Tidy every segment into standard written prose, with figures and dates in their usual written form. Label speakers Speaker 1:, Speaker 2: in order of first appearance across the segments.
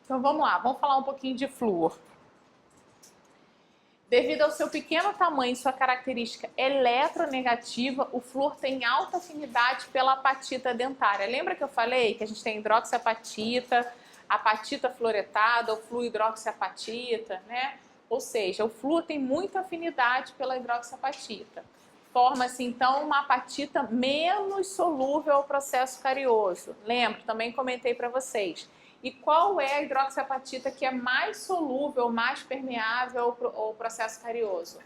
Speaker 1: Então vamos lá, vamos falar um pouquinho de flúor. Devido ao seu pequeno tamanho e sua característica eletronegativa, o flúor tem alta afinidade pela apatita dentária. Lembra que eu falei que a gente tem hidroxiapatita, apatita fluoretada ou fluhidroxiapatita, né? Ou seja, o flúor tem muita afinidade pela hidroxiapatita. Forma-se então uma apatita menos solúvel ao processo carioso. Lembra, também comentei para vocês. E qual é a hidroxiapatita que é mais solúvel, mais permeável ao processo carioso?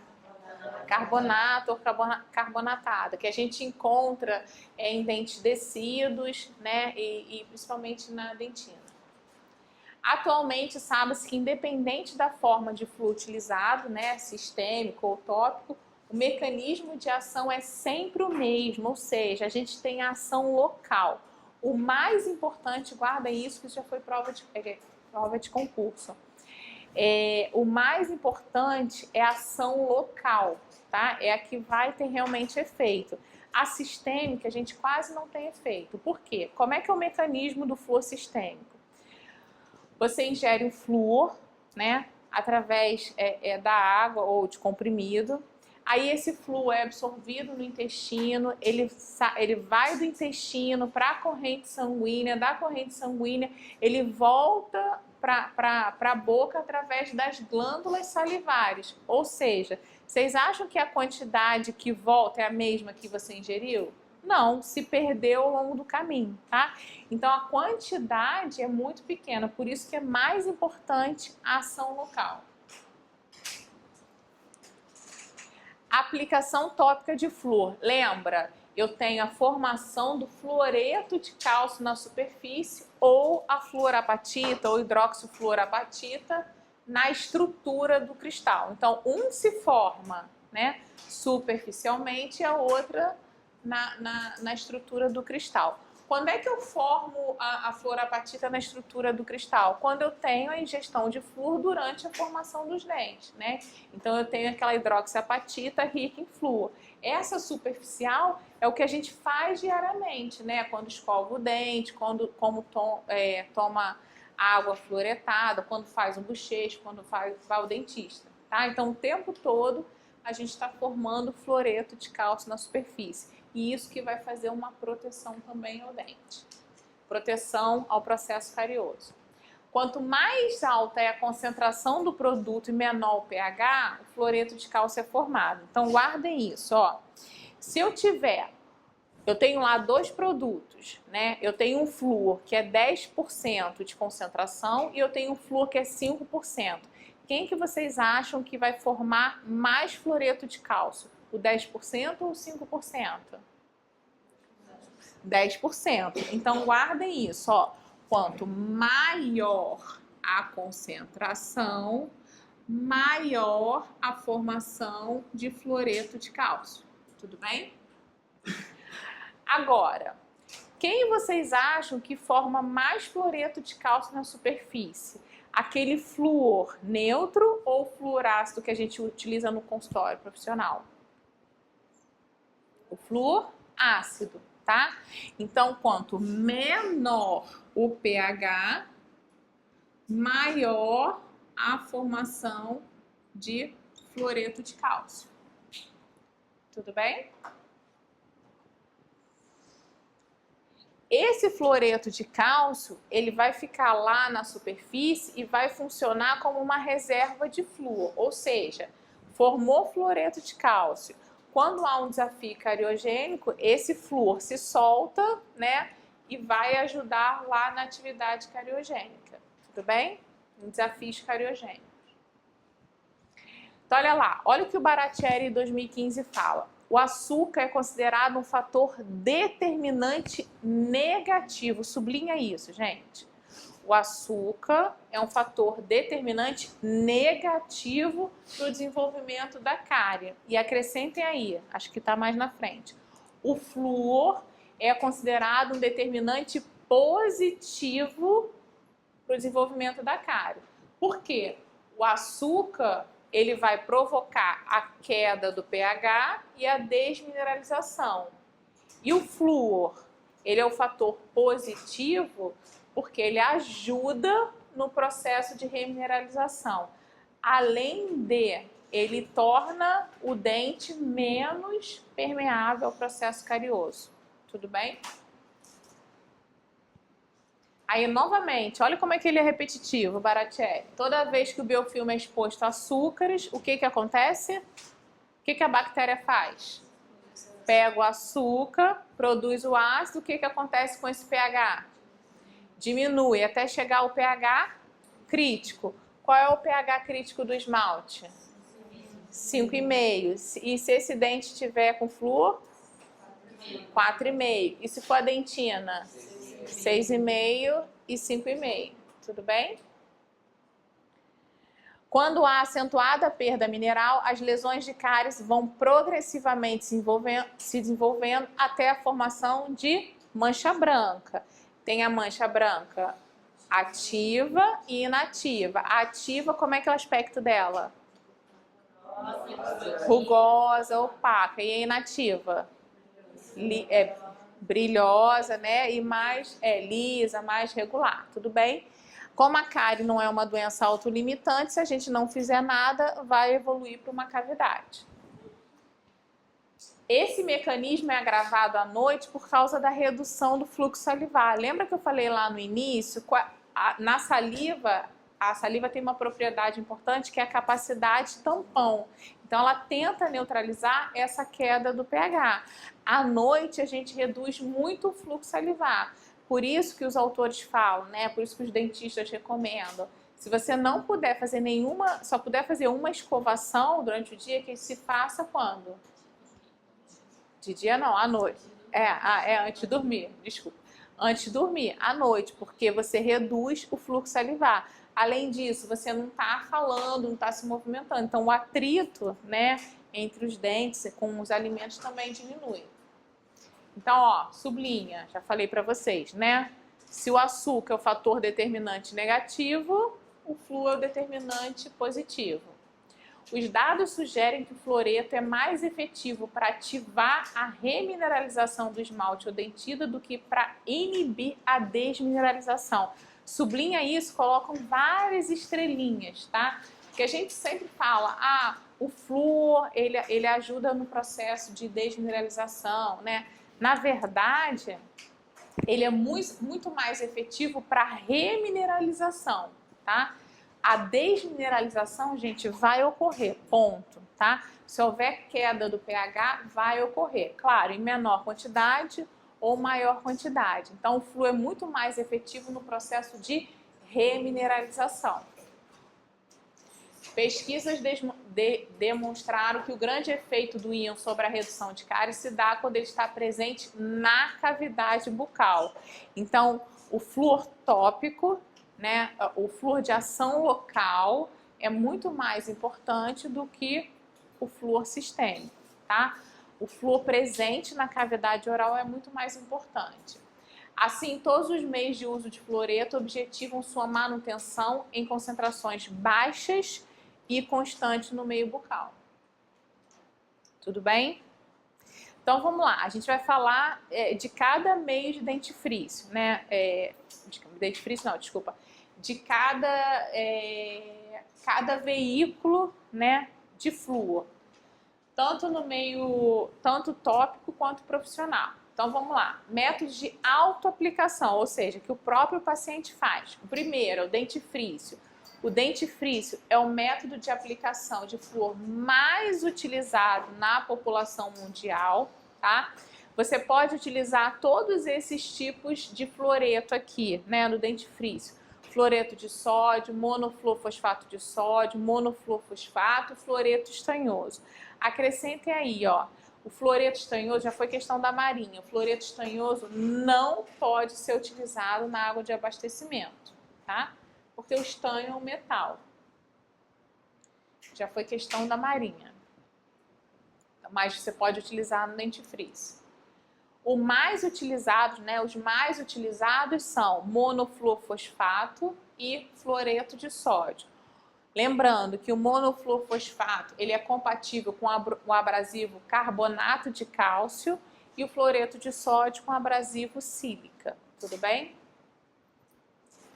Speaker 1: Carbonato ou carbonatada, que a gente encontra em dentes descidos, né, e principalmente na dentina. Atualmente, sabe-se que independente da forma de flúor utilizado, né, sistêmico ou tópico, o mecanismo de ação é sempre o mesmo, ou seja, a gente tem a ação local. O mais importante, guarda isso, que já foi prova de concurso. O mais importante é a ação local, tá? É a que vai ter realmente efeito. A sistêmica, a gente quase não tem efeito. Por quê? Como é que é o mecanismo do flúor sistêmico? Você ingere o flúor, né, através da água ou de comprimido. Aí esse flúor é absorvido no intestino, ele vai do intestino para a corrente sanguínea, da corrente sanguínea ele volta para a boca através das glândulas salivares. Ou seja, vocês acham que a quantidade que volta é a mesma que você ingeriu? Não, se perdeu ao longo do caminho, tá? Então a quantidade é muito pequena, por isso que é mais importante a ação local. Aplicação tópica de flúor. Lembra, eu tenho a formação do fluoreto de cálcio na superfície ou a fluorapatita ou hidroxifluorapatita na estrutura do cristal. Então, um se forma, né, superficialmente e a outra na estrutura do cristal. Quando é que eu formo a fluorapatita na estrutura do cristal? Quando eu tenho a ingestão de flúor durante a formação dos dentes, né? Então eu tenho aquela hidroxiapatita rica em flúor. Essa superficial é o que a gente faz diariamente, né? Quando escova o dente, toma água fluoretada, quando faz um bochecho, quando vai ao dentista, tá? Então o tempo todo a gente está formando fluoreto de cálcio na superfície. E isso que vai fazer uma proteção também ao dente. Proteção ao processo carioso. Quanto mais alta é a concentração do produto e menor o pH, o fluoreto de cálcio é formado. Então guardem isso, ó. Se eu tenho lá dois produtos, né? Eu tenho um flúor que é 10% de concentração e eu tenho um flúor que é 5%. Quem que vocês acham que vai formar mais fluoreto de cálcio? O 10% ou o 5%? 10%. Então, guardem isso, ó. Quanto maior a concentração, maior a formação de fluoreto de cálcio. Tudo bem? Agora, quem vocês acham que forma mais fluoreto de cálcio na superfície? Aquele flúor neutro ou flúor ácido que a gente utiliza no consultório profissional? O flúor ácido, tá? Então, quanto menor o pH, maior a formação de fluoreto de cálcio. Tudo bem? Esse fluoreto de cálcio, ele vai ficar lá na superfície e vai funcionar como uma reserva de flúor, ou seja, formou fluoreto de cálcio. Quando há um desafio cariogênico, esse flúor se solta, né, e vai ajudar lá na atividade cariogênica, tudo bem? Em desafios cariogênicos. Então, olha lá, olha o que o Baratieri, 2015, fala. O açúcar é considerado um fator determinante negativo. Sublinha isso, gente. O açúcar é um fator determinante negativo para o desenvolvimento da cárie. E acrescentem aí, acho que está mais na frente. O flúor é considerado um determinante positivo para o desenvolvimento da cárie. Por quê? O açúcar ele vai provocar a queda do pH e a desmineralização. E o flúor, ele é o fator positivo porque ele ajuda no processo de remineralização. Além de, ele torna o dente menos permeável ao processo carioso. Tudo bem? Aí, novamente, olha como é que ele é repetitivo, Baratieri. Toda vez que o biofilme é exposto a açúcares, o que acontece? O que a bactéria faz? Pega o açúcar, produz o ácido, o que acontece com esse pH? Diminui até chegar ao pH crítico. Qual é o pH crítico do esmalte? 5,5. E se esse dente tiver com flúor? 4,5. E se for a dentina? 6,5 e 5,5. Tudo bem? Quando há acentuada perda mineral, as lesões de cáries vão progressivamente se desenvolvendo até a formação de mancha branca. Tem a mancha branca ativa e inativa. A ativa, como é que é o aspecto dela? Rugosa, opaca. E a inativa? Brilhosa, né? E mais lisa, mais regular. Tudo bem? Como a cárie não é uma doença autolimitante, se a gente não fizer nada, vai evoluir para uma cavidade. Esse mecanismo é agravado à noite por causa da redução do fluxo salivar. Lembra que eu falei lá no início? Na saliva, a saliva tem uma propriedade importante que é a capacidade tampão. Então, ela tenta neutralizar essa queda do pH. À noite, a gente reduz muito o fluxo salivar. Por isso que os autores falam, né? Por isso que os dentistas recomendam. Se você não puder fazer nenhuma, só puder fazer uma escovação durante o dia, que se faça quando? De dia não, à noite. Antes de dormir, desculpa. Antes de dormir, à noite, porque você reduz o fluxo salivar. Além disso, você não está falando, não está se movimentando. Então, o atrito, né, entre os dentes com os alimentos também diminui. Então, ó, sublinha, já falei para vocês, né? Se o açúcar é o fator determinante negativo, o flúor é o determinante positivo. Os dados sugerem que o fluoreto é mais efetivo para ativar a remineralização do esmalte ou dentida do que para inibir a desmineralização. Sublinha isso, colocam várias estrelinhas, tá? Porque a gente sempre fala, o flúor, ele ajuda no processo de desmineralização, né? Na verdade, ele é muito mais efetivo para remineralização, tá? A desmineralização, gente, vai ocorrer, ponto, tá? Se houver queda do pH, vai ocorrer. Claro, em menor quantidade ou maior quantidade. Então, o flúor é muito mais efetivo no processo de remineralização. Pesquisas demonstraram que o grande efeito do íon sobre a redução de cárie se dá quando ele está presente na cavidade bucal. Então, o flúor tópico, né, o flúor de ação local é muito mais importante do que o flúor sistêmico, tá? O flúor presente na cavidade oral é muito mais importante. Assim, todos os meios de uso de fluoreto objetivam sua manutenção em concentrações baixas e constantes no meio bucal. Tudo bem? Então, vamos lá. A gente vai falar de cada meio de dentifrício, né? Dentifrício não, desculpa. De cada veículo, né, de flúor. Tanto tópico quanto profissional. Então, vamos lá. Métodos de autoaplicação, ou seja, que o próprio paciente faz. O primeiro é o dentifrício. O dentifrício é o método de aplicação de flúor mais utilizado na população mundial, tá? Você pode utilizar todos esses tipos de fluoreto aqui, né, no dentifrício. Fluoreto de sódio, monofluorfosfato de sódio, monofluorfosfato, fluoreto estanhoso. Acrescentem aí, ó, o fluoreto estanhoso, já foi questão da Marinha, o fluoreto estanhoso não pode ser utilizado na água de abastecimento, tá? Porque o estanho é um metal. Já foi questão da Marinha. Mas você pode utilizar no dentifrício. O mais utilizado, né, os mais utilizados são monofluorfosfato e fluoreto de sódio. Lembrando que o monofluorfosfato ele é compatível com o abrasivo carbonato de cálcio e o fluoreto de sódio com abrasivo sílica. Tudo bem?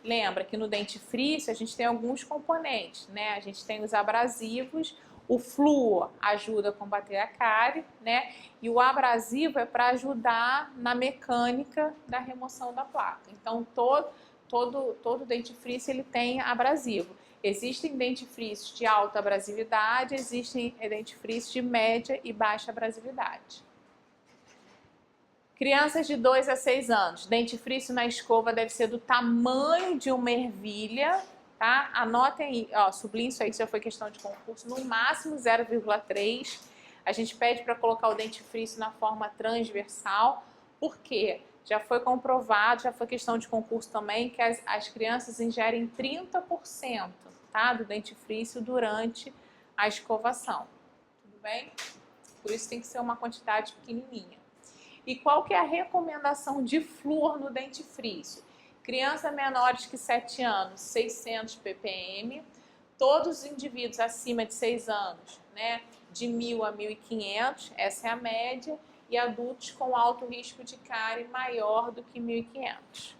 Speaker 1: lembra que no dentifrício a gente tem alguns componentes, né? A gente tem os abrasivos, o flúor ajuda a combater a cárie, né? E o abrasivo é para ajudar na mecânica da remoção da placa. Então, todo dentifrício ele tem abrasivo. Existem dentifrícios de alta abrasividade, existem dentifrícios de média e baixa abrasividade. Crianças de 2 a 6 anos, dentifrício na escova deve ser do tamanho de uma ervilha, tá? Anotem aí, ó, sublinhe isso aí, isso já foi questão de concurso, no máximo 0,3. A gente pede para colocar o dentifrício na forma transversal, porque já foi comprovado, já foi questão de concurso também, que as crianças ingerem 30%, tá, do dentifrício durante a escovação. Tudo bem? Por isso tem que ser uma quantidade pequenininha. E qual que é a recomendação de flúor no dentifrício? Crianças menores que 7 anos, 600 ppm. Todos os indivíduos acima de 6 anos, né, de 1.000 a 1.500, essa é a média. E adultos com alto risco de cárie maior do que 1.500.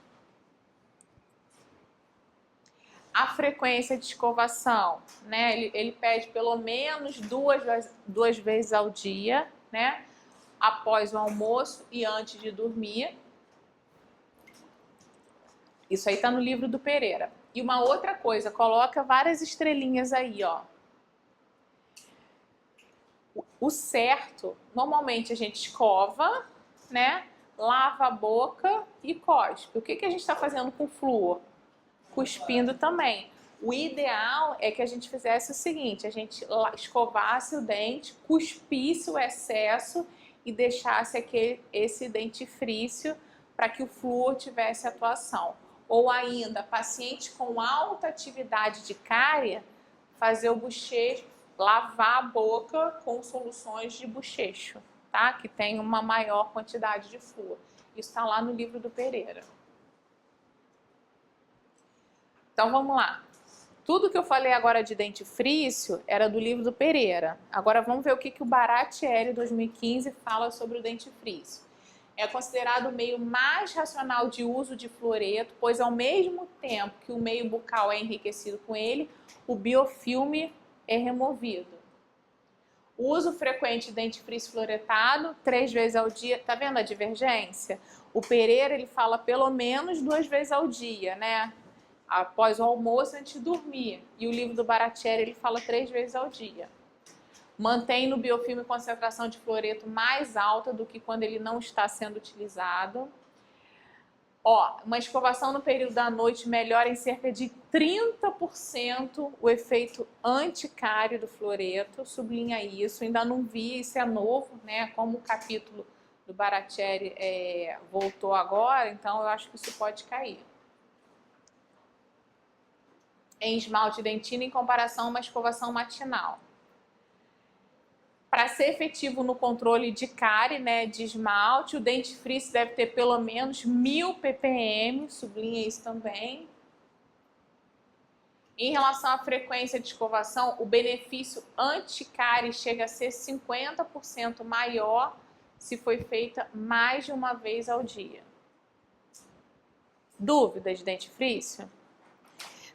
Speaker 1: A frequência de escovação, né, ele pede pelo menos duas vezes ao dia, né, após o almoço e antes de dormir. Isso aí tá no livro do Pereira. E uma outra coisa, coloca várias estrelinhas aí, ó. O certo, normalmente a gente escova, né, lava a boca e cospe. O que a gente está fazendo com o flúor? Cuspindo também. O ideal é que a gente fizesse o seguinte, a gente escovasse o dente, cuspisse o excesso e deixasse esse dentifrício para que o flúor tivesse atuação. Ou ainda, paciente com alta atividade de cárie, fazer o bochecho, lavar a boca com soluções de bochecho, tá? Que tem uma maior quantidade de flúor. Isso está lá no livro do Pereira. Então vamos lá. Tudo que eu falei agora de dentifrício era do livro do Pereira. Agora vamos ver o que o Baratieri 2015 fala sobre o dentifrício. É considerado o meio mais racional de uso de fluoreto, pois ao mesmo tempo que o meio bucal é enriquecido com ele, o biofilme é removido. O uso frequente de dentifrício fluoretado, 3 vezes ao dia. Tá vendo a divergência? O Pereira ele fala pelo menos 2 vezes ao dia, né? Após o almoço, antes de dormir. E o livro do Baratieri, ele fala 3 vezes ao dia. Mantém no biofilme concentração de fluoreto mais alta do que quando ele não está sendo utilizado. Ó, uma escovação no período da noite melhora em cerca de 30% o efeito anticárie do fluoreto. Sublinha isso, ainda não vi, isso é novo, né? Como o capítulo do Baratieri voltou agora, então eu acho que isso pode cair. Em esmalte dentina em comparação a uma escovação matinal. Para ser efetivo no controle de cárie, né, de esmalte, o dentifrício deve ter pelo menos 1.000 ppm, sublinha isso também. Em relação à frequência de escovação, o benefício anti-cárie chega a ser 50% maior se foi feita mais de uma vez ao dia. Dúvidas de dentifrício?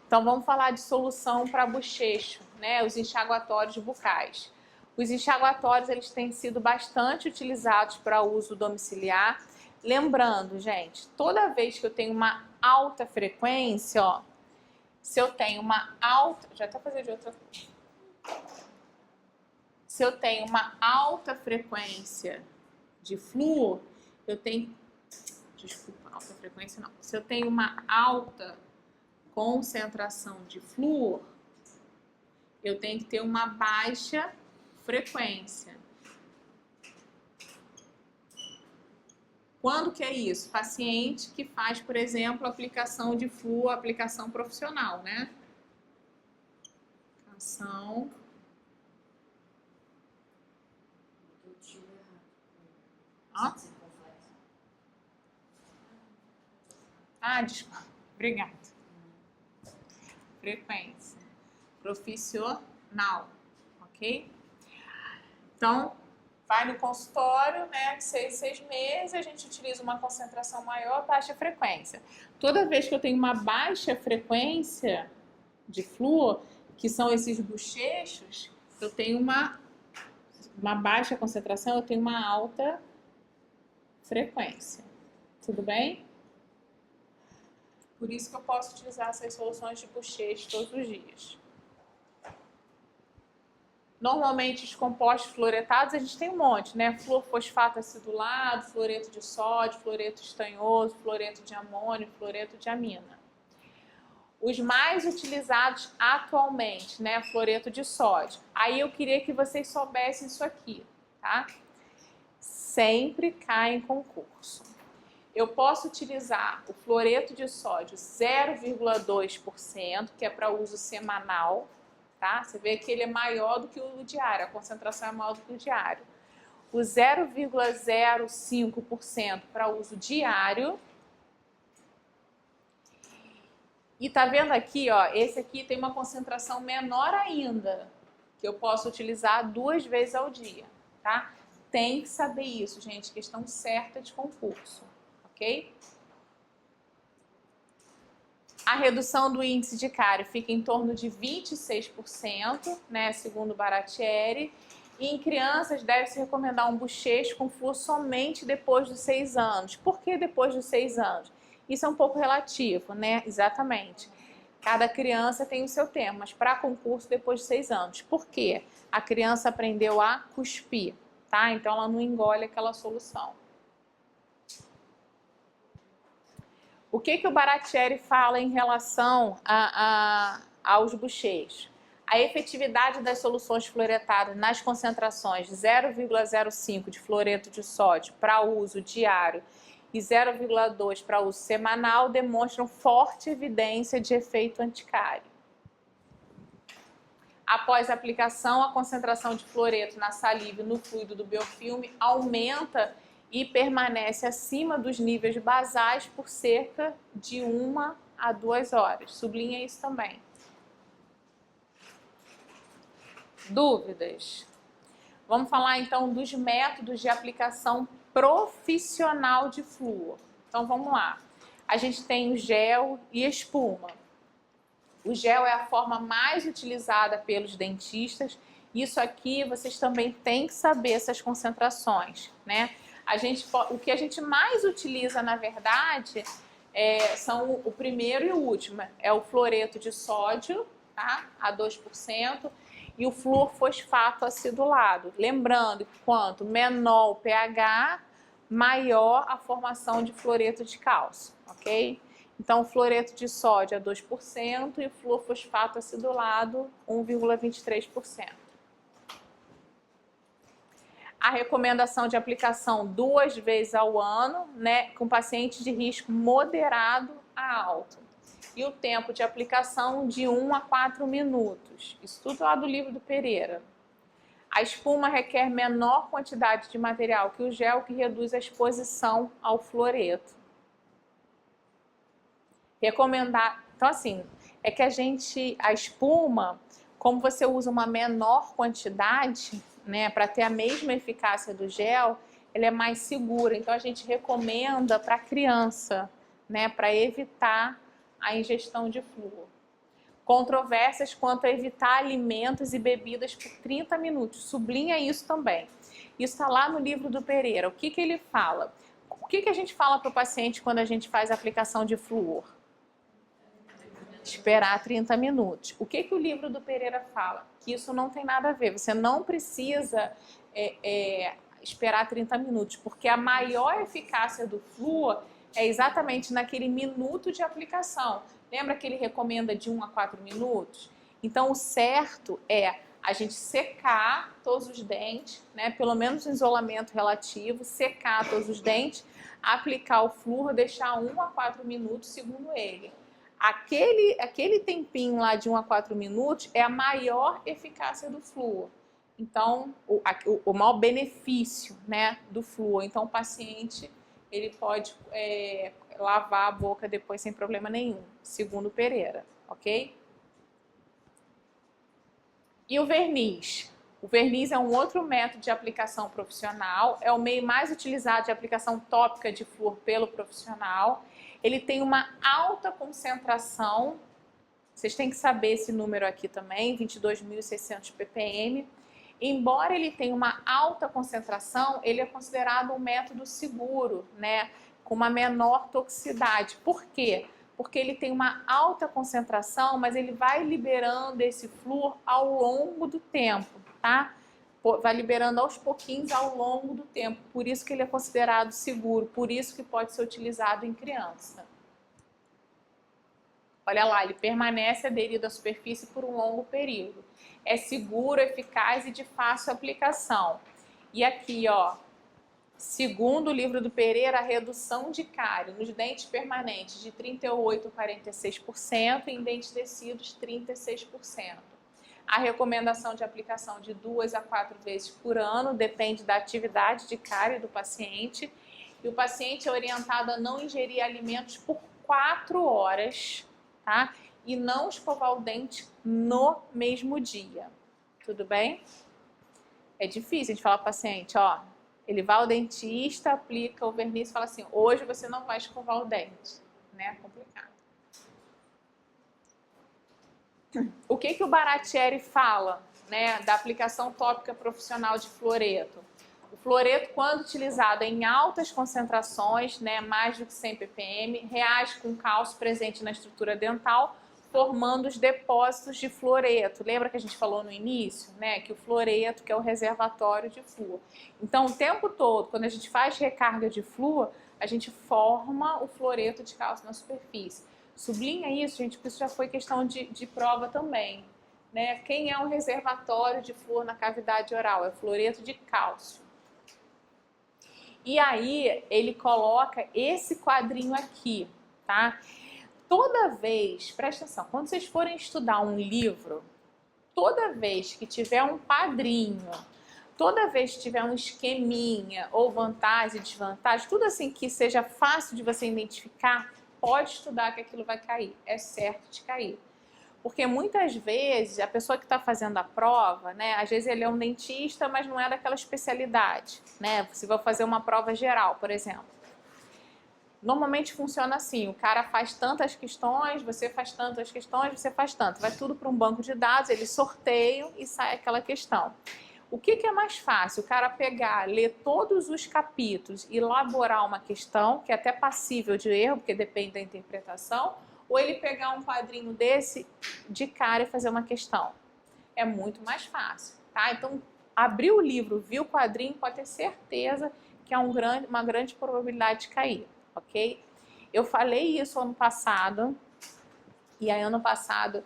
Speaker 1: Então vamos falar de solução para bochecho, né, os enxaguatórios bucais. Os enxaguatórios eles têm sido bastante utilizados para uso domiciliar. Lembrando, gente, toda vez que eu tenho uma alta frequência, ó, se eu tenho uma alta, já até fazer de outra. Se eu tenho uma alta frequência de flúor, eu tenho, desculpa, alta frequência não. Se eu tenho uma alta concentração de flúor, eu tenho que ter uma baixa frequência. Quando que é isso? Paciente que faz, por exemplo, aplicação de flúor, aplicação profissional, né? Aplicação. Desculpa. Obrigada. Frequência profissional, ok? Então, vai no consultório, né, de 6 em 6 meses, a gente utiliza uma concentração maior, baixa frequência. Toda vez que eu tenho uma baixa frequência de flúor, que são esses bochechos, eu tenho uma baixa concentração, eu tenho uma alta frequência. Tudo bem? Por isso que eu posso utilizar essas soluções de bochecho todos os dias. Normalmente, os compostos fluoretados, a gente tem um monte, né? Fluorfosfato acidulado, fluoreto de sódio, fluoreto estanhoso, fluoreto de amônio, fluoreto de amina. Os mais utilizados atualmente, né? Fluoreto de sódio. Aí eu queria que vocês soubessem isso aqui, tá? Sempre cai em concurso. Eu posso utilizar o fluoreto de sódio 0,2%, que é para uso semanal, tá? Você vê que ele é maior do que o diário, a concentração é maior do que o diário. O 0,05% para uso diário. E tá vendo aqui, ó, esse aqui tem uma concentração menor ainda, que eu posso utilizar 2 vezes ao dia, tá? Tem que saber isso, gente, questão certa de concurso, ok? A redução do índice de cárie fica em torno de 26%, né, segundo Baratieri. E em crianças deve-se recomendar um bochecho com flúor somente depois dos 6 anos. Por que depois dos 6 anos? Isso é um pouco relativo, né? Exatamente. Cada criança tem o seu tempo, mas para concurso depois de 6 anos. Por quê? A criança aprendeu a cuspir, tá? Então ela não engole aquela solução. O que o Baratieri fala em relação aos bochechos? A efetividade das soluções fluoretadas nas concentrações de 0,05 de fluoreto de sódio para uso diário e 0,2 para uso semanal demonstram forte evidência de efeito anticárie. Após a aplicação, a concentração de fluoreto na saliva e no fluido do biofilme aumenta e permanece acima dos níveis basais por cerca de 1 a 2 horas. Sublinha isso também. Dúvidas? Vamos falar então dos métodos de aplicação profissional de flúor. Então vamos lá. A gente tem o gel e espuma. O gel é a forma mais utilizada pelos dentistas. Isso aqui vocês também têm que saber essas concentrações, né? O que a gente mais utiliza, na verdade, são o primeiro e o último. É o fluoreto de sódio, tá? A 2%, e o fluorfosfato acidulado. Lembrando que quanto menor o pH, maior a formação de fluoreto de cálcio, ok? Então, o fluoreto de sódio é 2% e o fluorfosfato acidulado 1,23%. A recomendação de aplicação 2 vezes ao ano, né, com pacientes de risco moderado a alto. E o tempo de aplicação de 1 a 4 minutos. Isso tudo lá do livro do Pereira. A espuma requer menor quantidade de material que o gel, que reduz a exposição ao fluoreto. Recomendar. Então, assim, é que a espuma, como você usa uma menor quantidade, né, para ter a mesma eficácia do gel, ela é mais segura. Então a gente recomenda para criança, né, para evitar a ingestão de flúor. Controvérsias quanto a evitar alimentos e bebidas por 30 minutos. Sublinha isso também. Isso está lá no livro do Pereira. O que ele fala? O que a gente fala para o paciente quando a gente faz a aplicação de flúor? Esperar 30 minutos. O que o livro do Pereira fala? Que isso não tem nada a ver. Você não precisa esperar 30 minutos, porque a maior eficácia do flúor é exatamente naquele minuto de aplicação. Lembra que ele recomenda de 1 a 4 minutos? Então, o certo é a gente secar todos os dentes, né? Pelo menos em isolamento relativo, secar todos os dentes, aplicar o flúor, deixar 1 a 4 minutos, segundo ele. Aquele tempinho lá de 1 a 4 minutos é a maior eficácia do flúor. Então, o maior benefício, né, do flúor. Então, o paciente ele pode lavar a boca depois sem problema nenhum, segundo Pereira, ok? E o verniz? O verniz é um outro método de aplicação profissional, é o meio mais utilizado de aplicação tópica de flúor pelo profissional. Ele tem uma alta concentração, vocês têm que saber esse número aqui também, 22.600 ppm. Embora ele tenha uma alta concentração, ele é considerado um método seguro, né, com uma menor toxicidade. Por quê? Porque ele tem uma alta concentração, mas ele vai liberando esse flúor ao longo do tempo, tá? Vai liberando aos pouquinhos ao longo do tempo. Por isso que ele é considerado seguro, por isso que pode ser utilizado em criança. Olha lá, ele permanece aderido à superfície por um longo período. É seguro, eficaz e de fácil aplicação. E aqui, ó, segundo o livro do Pereira, a redução de cárie nos dentes permanentes de 38% a 46% e em dentes tecidos 36%. A recomendação de aplicação de 2 a 4 vezes por ano depende da atividade de cárie do paciente. E o paciente é orientado a não ingerir alimentos por 4 horas, tá? E não escovar o dente no mesmo dia. Tudo bem? É difícil a gente falar para o paciente, ó, ele vai ao dentista, aplica o verniz e fala assim, hoje você não vai escovar o dente, né? É complicado. O que o Baratieri fala, né, da aplicação tópica profissional de fluoreto? O fluoreto, quando utilizado em altas concentrações, né, mais do que 100 ppm, reage com cálcio presente na estrutura dental, formando os depósitos de fluoreto. Lembra que a gente falou no início, né, que o fluoreto que é o reservatório de flúor. Então, o tempo todo, quando a gente faz recarga de flúor, a gente forma o fluoreto de cálcio na superfície. Sublinha isso, gente, porque isso já foi questão de prova também. Né? Quem é um reservatório de flúor na cavidade oral? É o fluoreto de cálcio. E aí, ele coloca esse quadrinho aqui, tá? Toda vez, presta atenção, quando vocês forem estudar um livro, toda vez que tiver um padrinho, toda vez que tiver um esqueminha, ou vantagem e desvantagem, tudo assim que seja fácil de você identificar, pode estudar que aquilo vai cair, é certo de cair. Porque muitas vezes a pessoa que está fazendo a prova, né, às vezes ele é um dentista, mas não é daquela especialidade, né? Se vai fazer uma prova geral, por exemplo. Normalmente funciona assim, o cara faz tantas questões, você faz tantas questões, você faz tanto. Vai tudo para um banco de dados, eles sorteiam e sai aquela questão. O que é mais fácil? O cara pegar, ler todos os capítulos e elaborar uma questão, que é até passível de erro, porque depende da interpretação, ou ele pegar um quadrinho desse de cara e fazer uma questão? É muito mais fácil, tá? Então, abrir o livro, viu o quadrinho, pode ter certeza que é uma grande probabilidade de cair, ok? Eu falei isso ano passado, e aí ano passado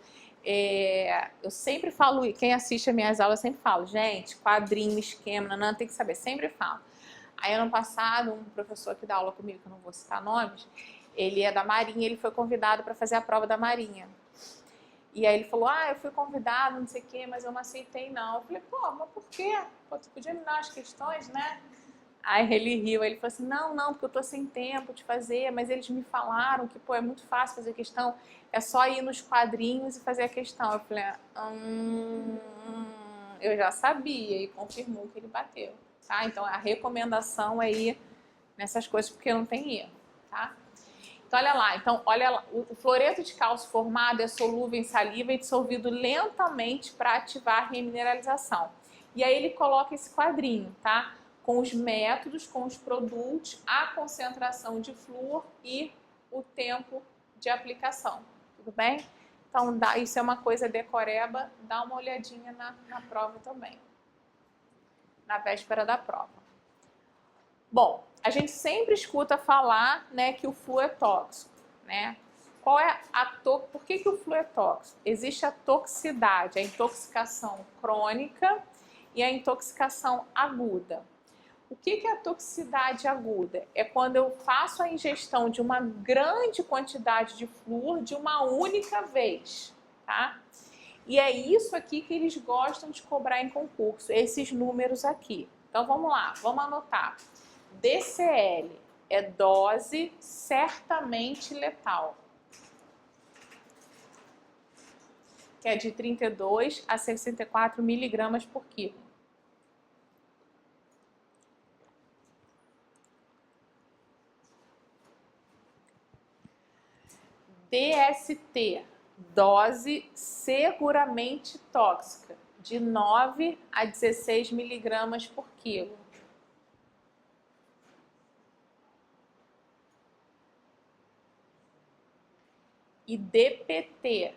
Speaker 1: eu sempre falo, quem assiste as minhas aulas, eu sempre falo, gente, quadrinho, esquema, não tem que saber, sempre falo. Aí ano passado, um professor que dá aula comigo, que eu não vou citar nomes, ele é da Marinha, ele foi convidado para fazer a prova da Marinha. E aí ele falou, eu fui convidado, não sei o quê, mas eu não aceitei não. Eu falei, pô, mas por quê? Pô, tu podia me dar as questões, né? Aí ele riu, ele falou assim, não, porque eu tô sem tempo de fazer, mas eles me falaram que, pô, é muito fácil fazer questão, é só ir nos quadrinhos e fazer a questão. Eu falei, eu já sabia, e confirmou que ele bateu, tá? Então, a recomendação é ir nessas coisas, porque não tem erro, tá? Então, olha lá, o fluoreto de cálcio formado é solúvel em saliva e dissolvido lentamente para ativar a remineralização. E aí ele coloca esse quadrinho, tá? Com os métodos, com os produtos, a concentração de flúor e o tempo de aplicação. Tudo bem? Então, isso é uma coisa decoreba, dá uma olhadinha na prova também, na véspera da prova. Bom, a gente sempre escuta falar, né, que o flúor é tóxico, né? Qual é por que o flúor é tóxico? Existe a toxicidade, a intoxicação crônica e a intoxicação aguda. O que é a toxicidade aguda? É quando eu faço a ingestão de uma grande quantidade de flúor de uma única vez, tá? E é isso aqui que eles gostam de cobrar em concurso, esses números aqui. Então vamos lá, vamos anotar. DCL é dose certamente letal, que é de 32 a 64 miligramas por quilo. TST, dose seguramente tóxica, de 9 a 16 miligramas por quilo. E DPT,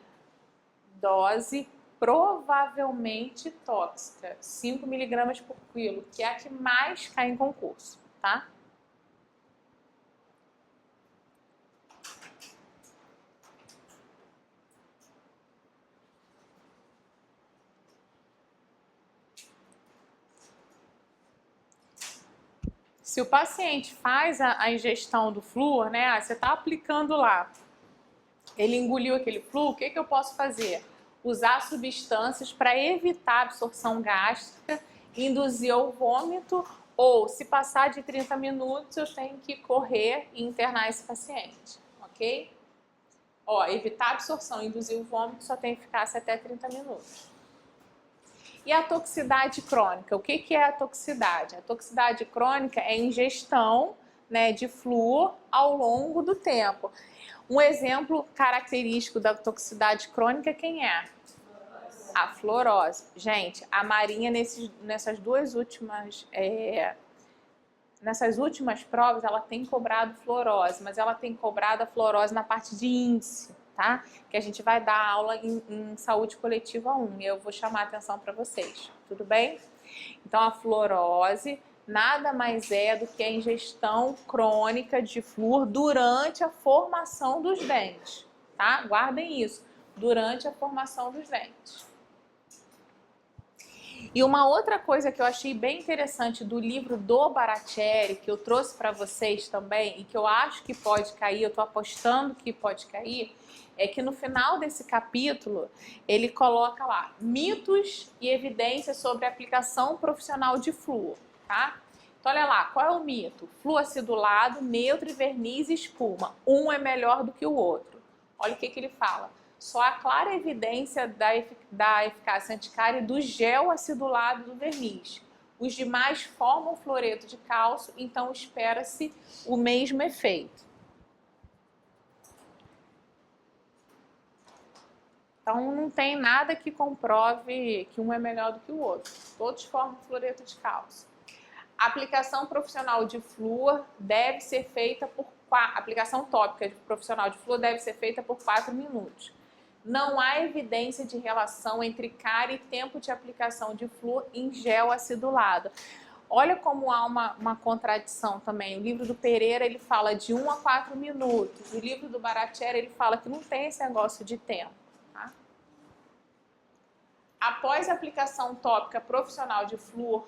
Speaker 1: dose provavelmente tóxica, 5 miligramas por quilo, que é a que mais cai em concurso, tá? Se o paciente faz a ingestão do flúor, né, você está aplicando lá, ele engoliu aquele flúor, o que eu posso fazer? Usar substâncias para evitar a absorção gástrica, induzir ao vômito, ou se passar de 30 minutos, eu tenho que correr e internar esse paciente, ok? Ó, evitar a absorção, induzir o vômito, só tem eficácia até 30 minutos. E a toxicidade crônica? O que é a toxicidade? A toxicidade crônica é a ingestão, né, de flúor ao longo do tempo. Um exemplo característico da toxicidade crônica, quem é? A fluorose. Gente, a Marinha, nessas últimas provas, ela tem cobrado fluorose, mas ela tem cobrado a fluorose na parte de índice, tá? Que a gente vai dar aula em saúde coletiva 1 e eu vou chamar a atenção para vocês, tudo bem? Então, a fluorose nada mais é do que a ingestão crônica de flúor durante a formação dos dentes, tá? Guardem isso, durante a formação dos dentes. E uma outra coisa que eu achei bem interessante do livro do Baratieri, que eu trouxe para vocês também, e que eu acho que pode cair, eu estou apostando que pode cair, é que no final desse capítulo, ele coloca lá mitos e evidências sobre a aplicação profissional de flúor, tá? Então, olha lá, qual é o mito? Flúor acidulado, neutro, verniz e espuma. Um é melhor do que o outro. Olha o que ele fala. Só há clara evidência da eficácia anticárie do gel acidulado do verniz. Os demais formam fluoreto de cálcio, então espera-se o mesmo efeito. Então não tem nada que comprove que um é melhor do que o outro. Todos formam fluoreto de cálcio. A aplicação profissional de flúor deve ser feita a aplicação tópica profissional de flúor deve ser feita por 4 minutos. Não há evidência de relação entre cárie e tempo de aplicação de flúor em gel acidulado. Olha como há uma contradição também. O livro do Pereira, ele fala de 1 a 4 minutos. O livro do Baratieri, ele fala que não tem esse negócio de tempo. Tá? Após a aplicação tópica profissional de flúor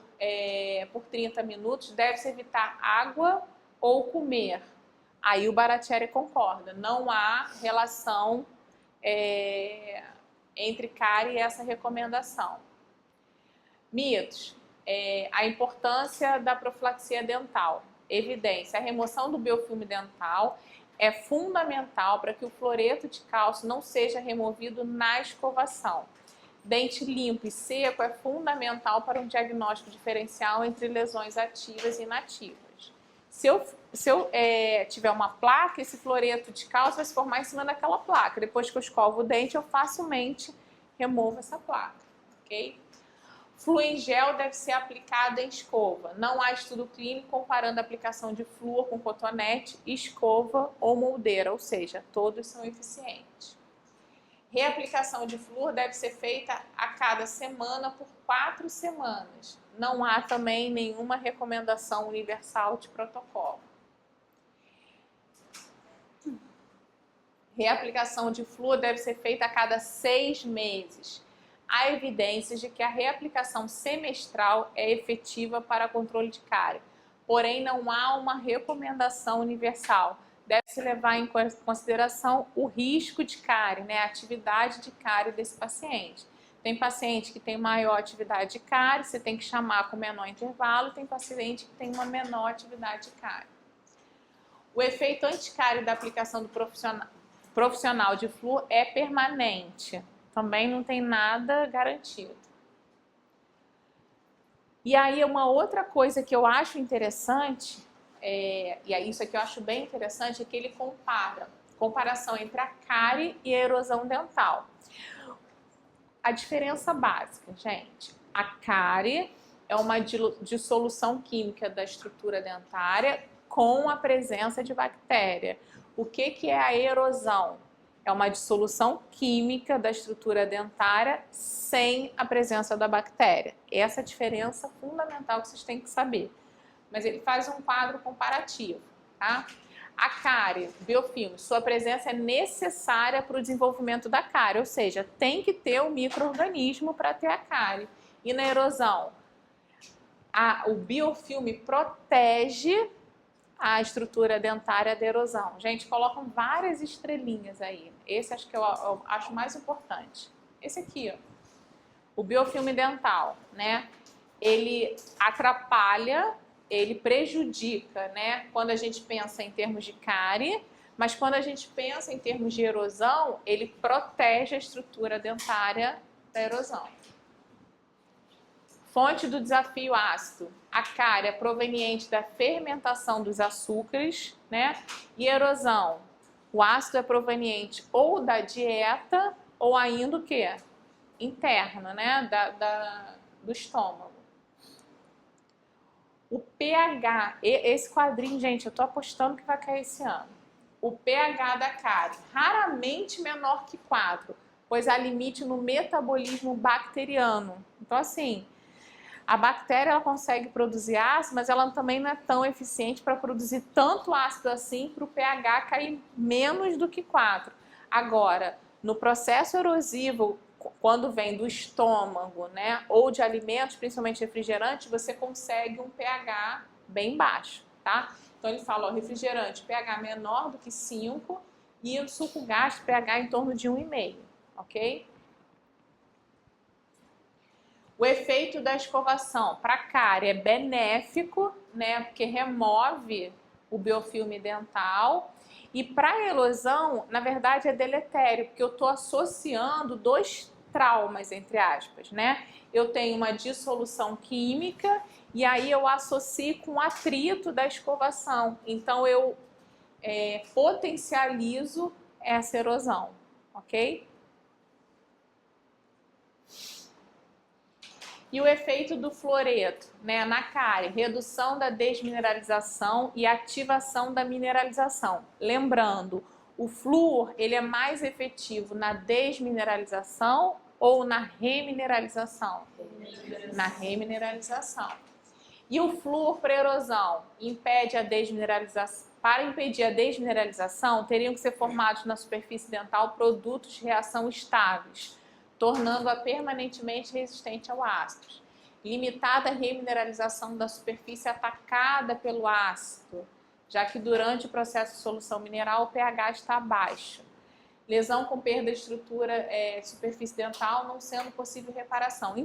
Speaker 1: por 30 minutos, deve-se evitar água ou comer. Aí o Baratieri concorda. Não há relação entre cárie e essa recomendação. Mitos. A importância da profilaxia dental. Evidência. A remoção do biofilme dental é fundamental para que o fluoreto de cálcio não seja removido na escovação. Dente limpo e seco é fundamental para um diagnóstico diferencial entre lesões ativas e inativas. Se eu tiver uma placa, esse fluoreto de cálcio vai se formar em cima daquela placa. Depois que eu escovo o dente, eu facilmente removo essa placa, ok? Flúor em gel deve ser aplicado em escova. Não há estudo clínico comparando a aplicação de flúor com cotonete, escova ou moldeira, ou seja, todos são eficientes. Reaplicação de flúor deve ser feita a cada semana por 4 semanas. Não há também nenhuma recomendação universal de protocolo. Reaplicação de flúor deve ser feita a cada 6 meses. Há evidências de que a reaplicação semestral é efetiva para controle de cárie, porém não há uma recomendação universal. Deve-se levar em consideração o risco de cárie, né, a atividade de cárie desse paciente. Tem paciente que tem maior atividade de cárie, você tem que chamar com menor intervalo, tem paciente que tem uma menor atividade de cárie. O efeito anticárie da aplicação do profissional de flúor é permanente, também não tem nada garantido. E aí uma outra coisa que eu acho interessante, e aí isso aqui eu acho bem interessante, é que ele compara comparação entre a cárie e a erosão dental. A diferença básica, gente, a cárie é uma dissolução química da estrutura dentária com a presença de bactéria. O que é a erosão? É uma dissolução química da estrutura dentária sem a presença da bactéria. Essa é a diferença fundamental que vocês têm que saber. Mas ele faz um quadro comparativo, tá? A cárie, biofilme, sua presença é necessária para o desenvolvimento da cárie, ou seja, tem que ter um micro-organismo para ter a cárie. E na erosão, o biofilme protege a estrutura dentária da erosão. Gente, colocam várias estrelinhas aí. Esse acho que eu acho mais importante. Esse aqui, ó, o biofilme dental, né? Ele atrapalha, ele prejudica, né? Quando a gente pensa em termos de cárie, mas quando a gente pensa em termos de erosão, ele protege a estrutura dentária da erosão. Fonte do desafio ácido. A cárie é proveniente da fermentação dos açúcares, né? E erosão. O ácido é proveniente ou da dieta ou ainda o quê? Interno, né? Do estômago. O pH, esse quadrinho, gente, eu tô apostando que vai cair esse ano. O pH da cárie, raramente menor que 4, pois há limite no metabolismo bacteriano. Então, assim, a bactéria ela consegue produzir ácido, mas ela também não é tão eficiente para produzir tanto ácido assim para o pH cair menos do que 4. Agora, no processo erosivo, quando vem do estômago, né, ou de alimentos, principalmente refrigerantes, você consegue um pH bem baixo, tá? Então ele fala, ó, refrigerante, pH menor do que 5 e o suco gástrico, pH em torno de 1,5, ok? O efeito da escovação para a cárie é benéfico, né, porque remove o biofilme dental. E para a erosão, na verdade, é deletério, porque eu estou associando dois traumas, entre aspas, né? Eu tenho uma dissolução química e aí eu associo com o atrito da escovação. Então, eu potencializo essa erosão, ok? E o efeito do fluoreto, né, na cárie, redução da desmineralização e ativação da mineralização. Lembrando, o flúor ele é mais efetivo na desmineralização ou na remineralização? Na remineralização. E o flúor para erosão impede a desmineralização. Para impedir a desmineralização, teriam que ser formados na superfície dental produtos de reação estáveis, tornando-a permanentemente resistente ao ácido. Limitada a remineralização da superfície atacada pelo ácido, já que durante o processo de solução mineral o pH está baixo. Lesão com perda de estrutura superfície dental não sendo possível reparação.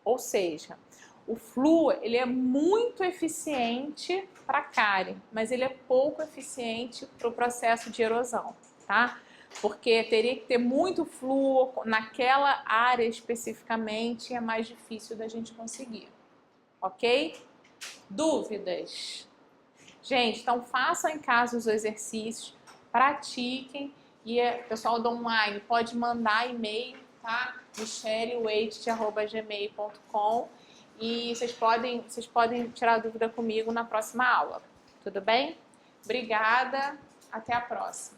Speaker 1: Ou seja, o flúor ele é muito eficiente para a cárie, mas ele é pouco eficiente para o processo de erosão, tá? Porque teria que ter muito flúor naquela área especificamente e é mais difícil da gente conseguir, ok? Dúvidas? Gente, então façam em casa os exercícios, pratiquem e o pessoal do online pode mandar e-mail, tá? michellewait@gmail.com e vocês podem tirar dúvida comigo na próxima aula, tudo bem? Obrigada, até a próxima.